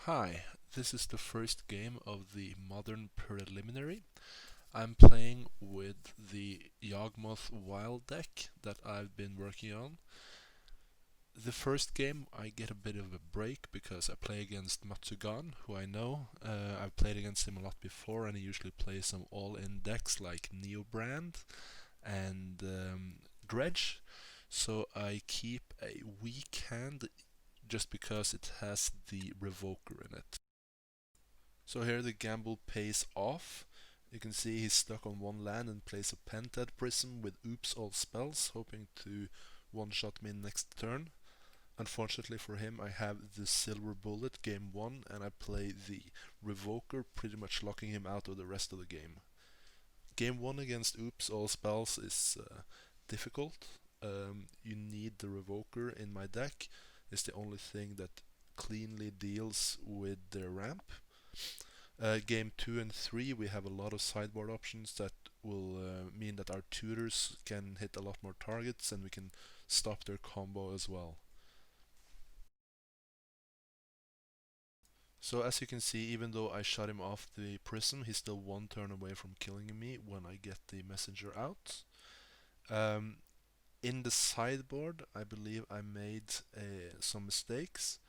Hi, this is the first game of the Modern Preliminary. I'm playing with the YawgVial deck that I've been working on. The first game I get a bit of a break because I play against Matsugan, who I know. I've played against him a lot before and he usually plays some all-in decks like Neobrand and Dredge. So I keep a weak hand just because it has the Revoker in it. So here the gamble pays off. You can see he's stuck on one land and plays a Pentad Prism with oops all spells, hoping to one-shot me next turn. Unfortunately for him, I have the Silver Bullet game 1 and I play the Revoker, pretty much locking him out of the rest of the game. Game 1 against oops all spells is difficult. You need the Revoker in my deck. It's the only thing that cleanly deals with their ramp. Game 2 and 3 we have a lot of sideboard options that will mean that our tutors can hit a lot more targets and we can stop their combo as well. So as you can see, even though I shot him off the prism, he's still one turn away from killing me when I get the messenger out. Um, in the sideboard, I believe I made some mistakes.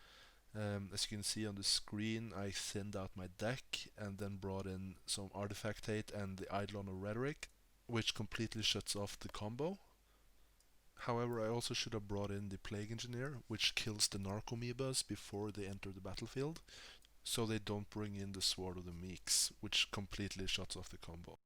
As you can see on the screen, I thinned out my deck and then brought in some Artifact Hate and the Eidolon of Rhetoric, which completely shuts off the combo. However, I also should have brought in the Plague Engineer, which kills the Narcomoebas before they enter the battlefield, so they don't bring in the Sword of the Meeks, which completely shuts off the combo.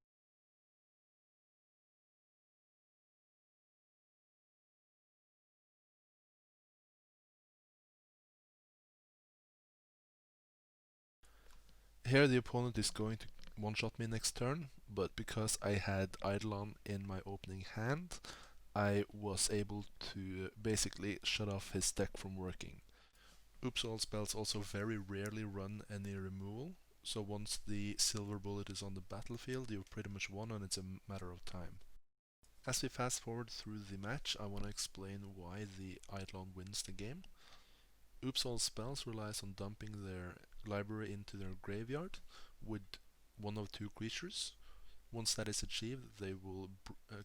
Here the opponent is going to one-shot me next turn, but because I had Eidolon in my opening hand, I was able to basically shut off his deck from working. Oops all spells also very rarely run any removal, so once the silver bullet is on the battlefield, you've pretty much won and it's a matter of time. As we fast forward through the match, I want to explain why the Eidolon wins the game. Oops all spells relies on dumping their library into their graveyard with one of two creatures. Once that is achieved, they will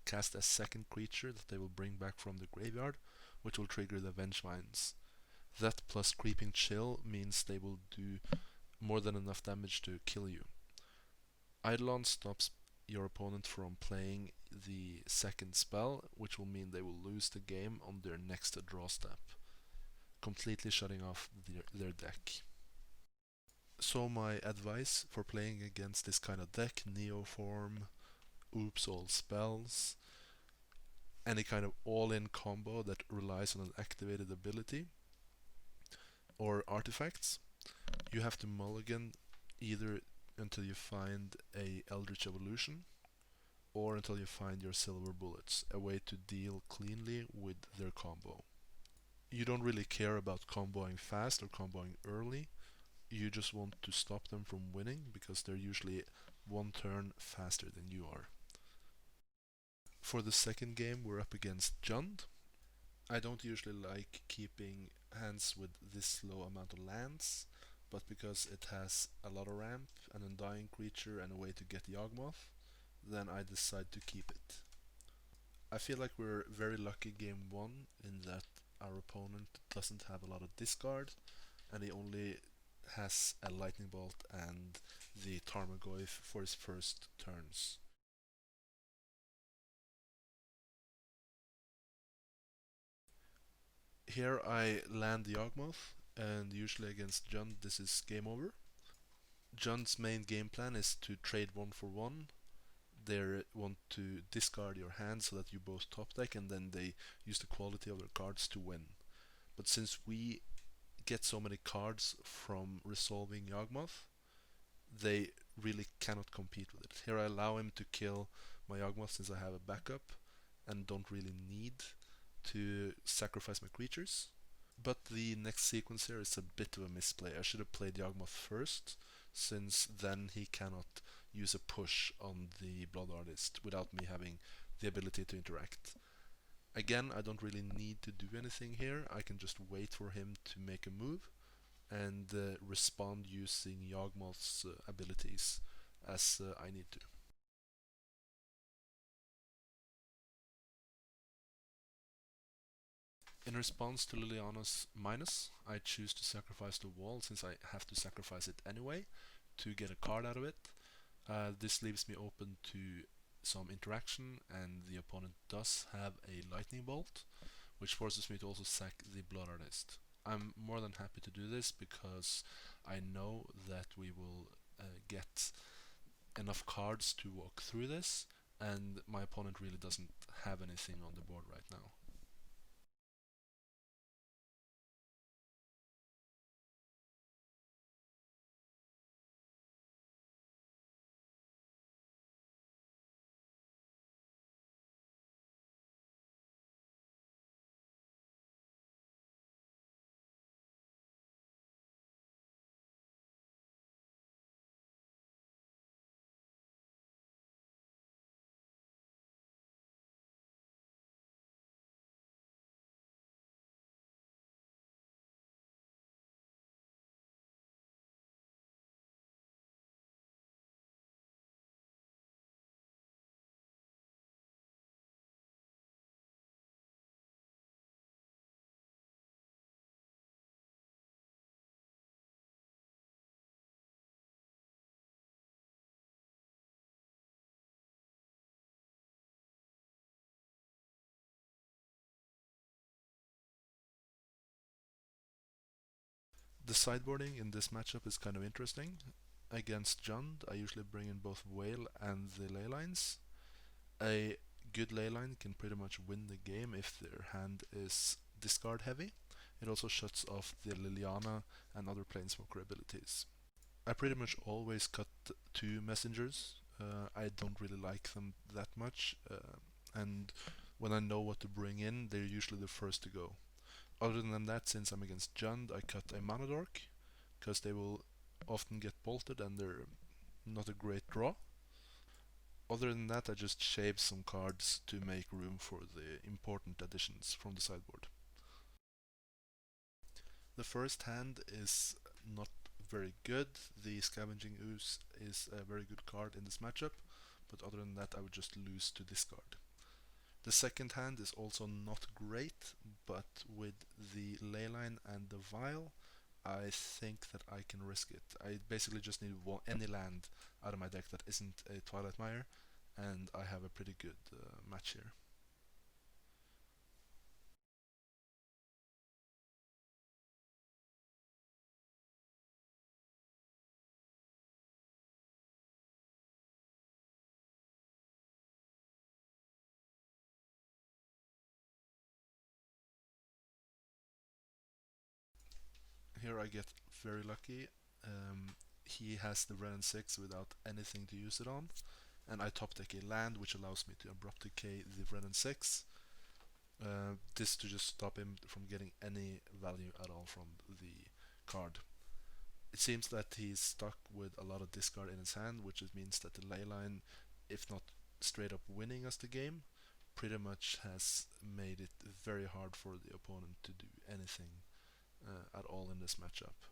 cast a second creature that they will bring back from the graveyard, which will trigger the Vengevines. That plus Creeping Chill means they will do more than enough damage to kill you. Eidolon stops your opponent from playing the second spell, which will mean they will lose the game on their next draw step, completely shutting off their deck. So my advice for playing against this kind of deck, Neoform, Oops all spells, any kind of all-in combo that relies on an activated ability or artifacts, you have to mulligan either until you find a Eldritch Evolution or until you find your silver bullets, a way to deal cleanly with their combo. You don't really care about comboing fast or comboing early, you just want to stop them from winning because they're usually one turn faster than you are. For the second game we're up against Jund. I don't usually like keeping hands with this low amount of lands, but because it has a lot of ramp, an undying creature and a way to get Yawgmoth, then I decide to keep it. I feel like we're very lucky game 1 in that our opponent doesn't have a lot of discard and he only has a Lightning Bolt and the Tarmogoyf for his first turns. Here I land the Yawgmoth, and usually against Jund this is game over. Jund's main game plan is to trade 1 for 1. They want to discard your hand so that you both top deck and then they use the quality of their cards to win. But since we get so many cards from resolving Yawgmoth, they really cannot compete with it. Here I allow him to kill my Yawgmoth since I have a backup and don't really need to sacrifice my creatures. But the next sequence here is a bit of a misplay. I should have played Yawgmoth first, since then he cannot use a push on the Blood Artist without me having the ability to interact. Again, I don't really need to do anything here. I can just wait for him to make a move, and respond using YawgVial's abilities as I need to. In response to Liliana's minus, I choose to sacrifice the wall since I have to sacrifice it anyway to get a card out of it. This leaves me open to some interaction, and the opponent does have a lightning bolt, which forces me to also sack the Blood Artist. I'm more than happy to do this because I know that we will get enough cards to walk through this, and my opponent really doesn't have anything on the board right now. The sideboarding in this matchup is kind of interesting. Against Jund, I usually bring in both Whale and the ley lines. A good ley line can pretty much win the game if their hand is discard heavy. It also shuts off the Liliana and other Planeswalker abilities. I pretty much always cut two messengers. I don't really like them that much, and when I know what to bring in, they're usually the first to go. Other than that, since I'm against Jund, I cut a Mana Dork, because they will often get bolted and they're not a great draw. Other than that, I just shave some cards to make room for the important additions from the sideboard. The first hand is not very good. The Scavenging Ooze is a very good card in this matchup, but other than that I would just lose to discard. The second hand is also not great, but with the Leyline and the Vial, I think that I can risk it. I basically just need any land out of my deck that isn't a Twilight Mire, and I have a pretty good match here. Here I get very lucky. He has the Ren 6 without anything to use it on, and I top deck a land which allows me to abrupt decay the Ren 6. This to just stop him from getting any value at all from the card. It seems that he's stuck with a lot of discard in his hand, which means that the leyline, if not straight up winning us the game, pretty much has made it very hard for the opponent to do anything at all in this matchup.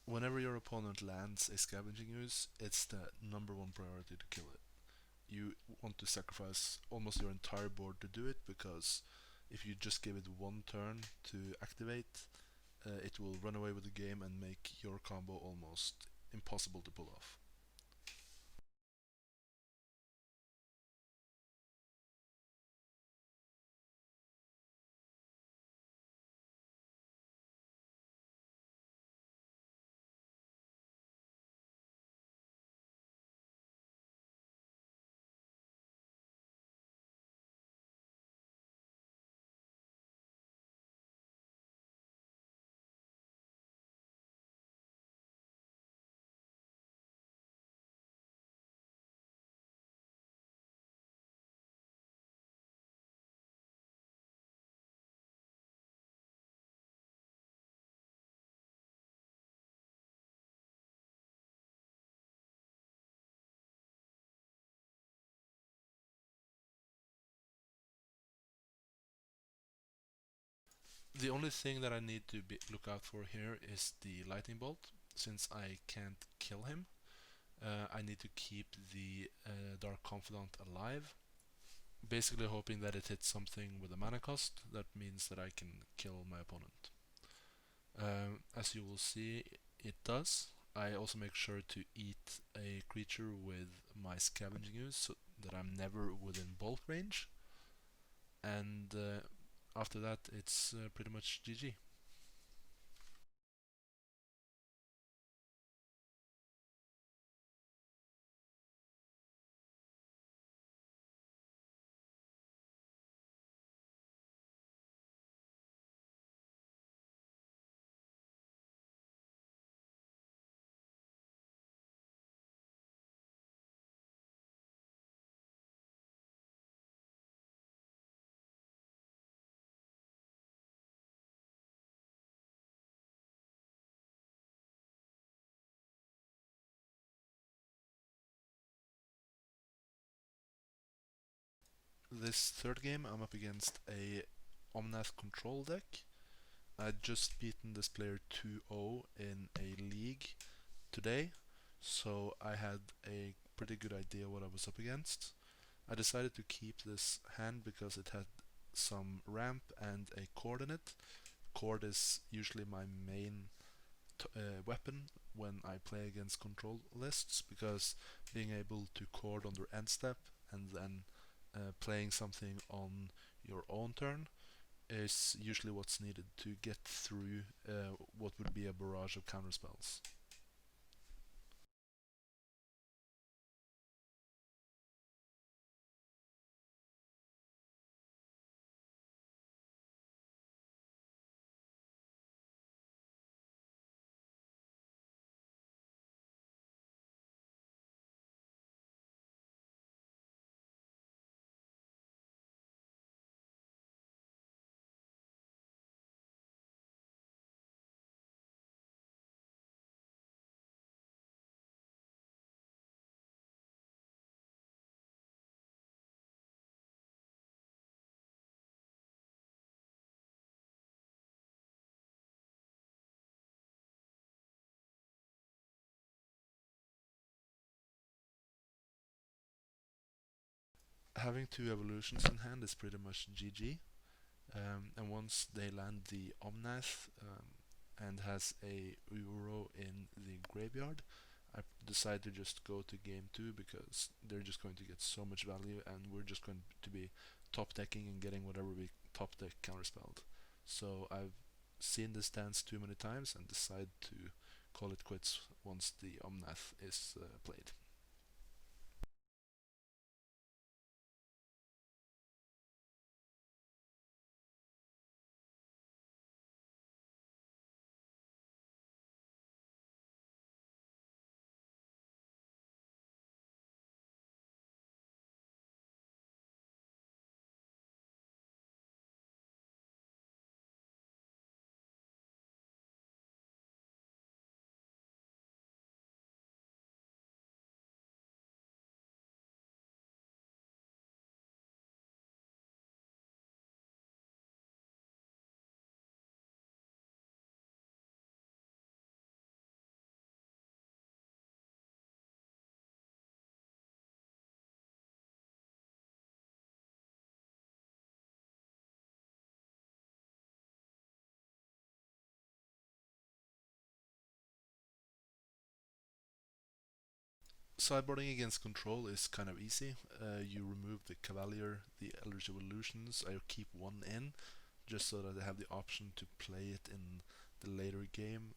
Whenever your opponent lands a Scavenging Ooze, it's the number one priority to kill it. You want to sacrifice almost your entire board to do it, because if you just give it one turn to activate, it will run away with the game and make your combo almost impossible to pull off. The only thing that I need to look out for here is the lightning bolt. Since I can't kill him, I need to keep the Dark Confidant alive. Basically hoping that it hits something with a mana cost. That means that I can kill my opponent. As you will see, it does. I also make sure to eat a creature with my scavenging ooze so that I'm never within bolt range. And after that, it's pretty much GG. This third game, I'm up against a Omnath control deck. I'd just beaten this player 2-0 in a league today, so I had a pretty good idea what I was up against. I decided to keep this hand because it had some ramp and a cord in it. Cord is usually my main weapon when I play against control lists, because being able to cord on their end step and then playing something on your own turn is usually what's needed to get through what would be a barrage of counterspells. Having two evolutions in hand is pretty much GG. And once they land the Omnath and has a Uro in the graveyard, I decide to just go to game 2 because they're just going to get so much value and we're just going to be top decking and getting whatever we top deck counterspelled. So I've seen this dance too many times and decide to call it quits once the Omnath is played. Sideboarding against control is kind of easy. You remove the Cavalier, the Eldritch Evolutions. I keep one in, just so that I have the option to play it in the later game,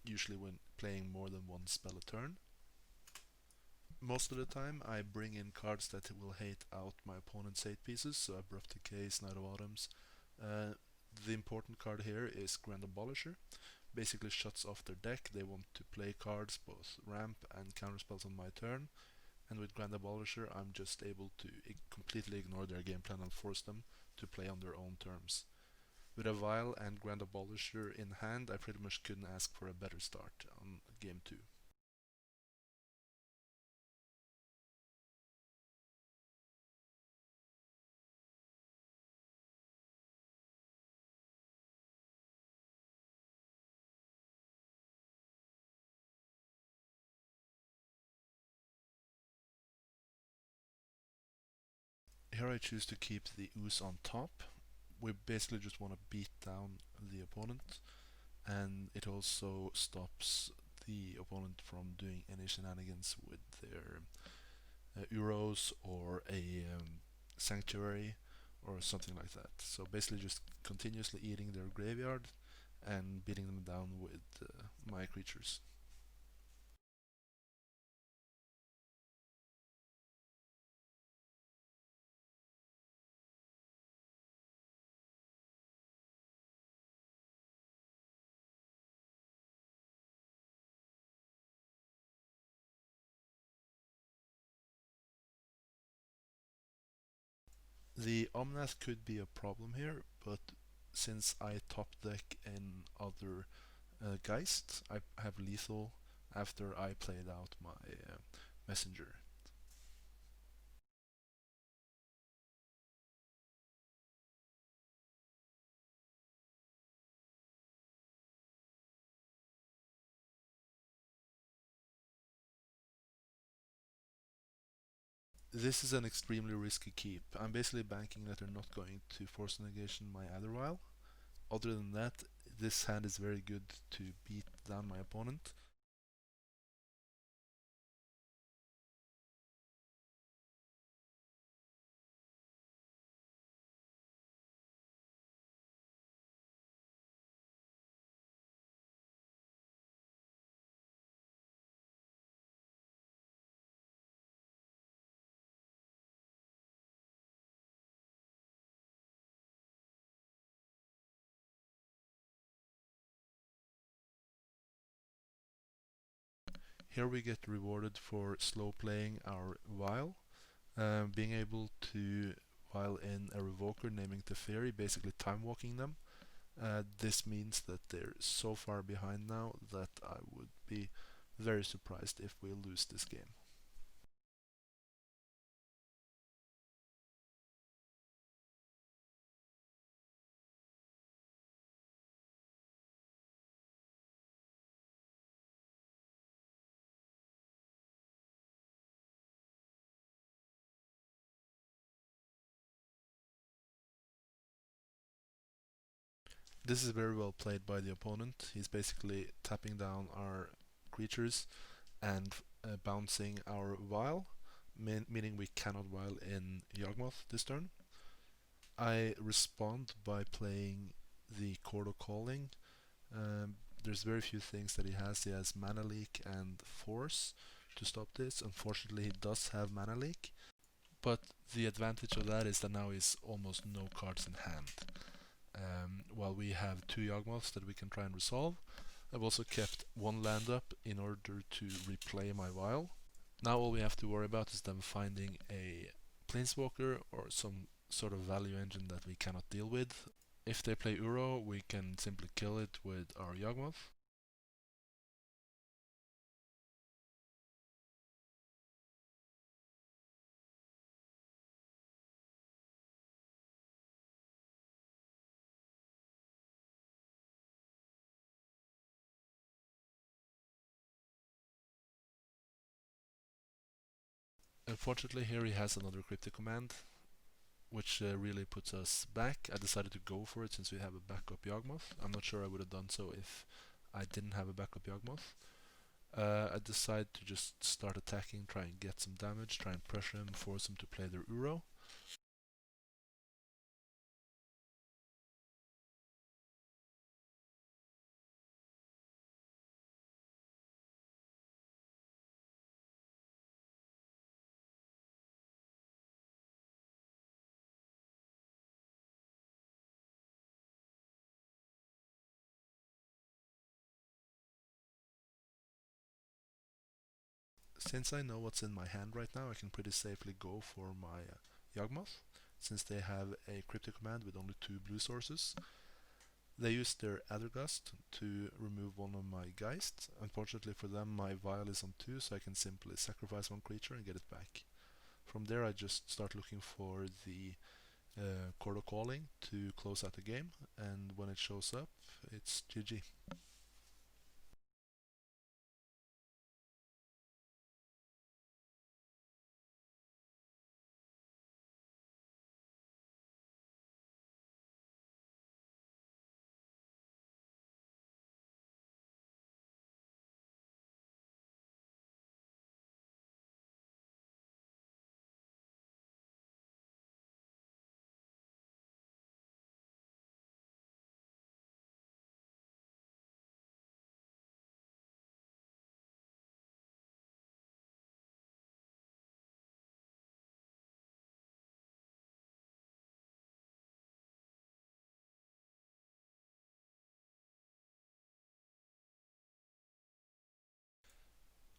usually when playing more than one spell a turn. Most of the time, I bring in cards that will hate out my opponent's 8 pieces, so Abrupt Decay, Knight of Autumns. The important card here is Grand Abolisher. Basically shuts off their deck. They want to play cards, both ramp and counterspells on my turn, and with Grand Abolisher I'm just able to completely ignore their game plan and force them to play on their own terms. With a Vial and Grand Abolisher in hand, I pretty much couldn't ask for a better start on game 2. here I choose to keep the ooze on top. We basically just want to beat down the opponent, and it also stops the opponent from doing any shenanigans with their Euros or a Sanctuary or something like that. So basically just continuously eating their graveyard and beating them down with my creatures. The Omnath could be a problem here, but since I top deck in other Geist, I have lethal after I played out my messenger. This is an extremely risky keep. I'm basically banking that they're not going to force negation my YawgVial. Other than that, this hand is very good to beat down my opponent. Here we get rewarded for slow playing our Vial, being able to while in a Revoker naming Teferi, basically time walking them. This means that they're so far behind now that I would be very surprised if we lose this game. This is very well played by the opponent. He's basically tapping down our creatures and bouncing our Vial, meaning we cannot Vial in Yawgmoth this turn. I respond by playing the Chord of Calling. There's very few things that he has. He has Mana Leak and Force to stop this. Unfortunately, he does have Mana Leak, but the advantage of that is that now he's almost no cards in hand. While we have two Yawgmoths that we can try and resolve, I've also kept one land up in order to replay my Vial. Now all we have to worry about is them finding a Planeswalker or some sort of value engine that we cannot deal with. If they play Uro, we can simply kill it with our Yawgmoth. Unfortunately here he has another Cryptic Command, which really puts us back. I decided to go for it since we have a backup Yawgmoth. I'm not sure I would have done so if I didn't have a backup Yawgmoth. I decide to just start attacking, try and get some damage, try and pressure him, force him to play their Uro. Since I know what's in my hand right now, I can pretty safely go for my Yawgmoth, since they have a Cryptic Command with only two blue sources. They use their Addergust to remove one of my Geists. Unfortunately for them, my Vial is on 2, so I can simply sacrifice one creature and get it back. From there, I just start looking for the Chord of Calling to close out the game, and when it shows up, it's GG.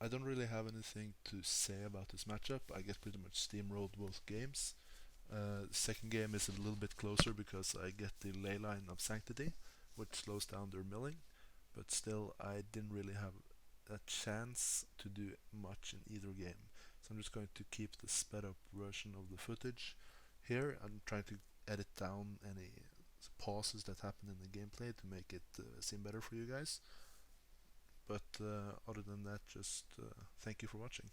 I don't really have anything to say about this matchup. I get pretty much steamrolled both games. Second game is a little bit closer because I get the ley line of Sanctity, which slows down their milling, but still I didn't really have a chance to do much in either game. So I'm just going to keep the sped up version of the footage here. I'm trying to edit down any pauses that happen in the gameplay to make it seem better for you guys. But other than that, just thank you for watching.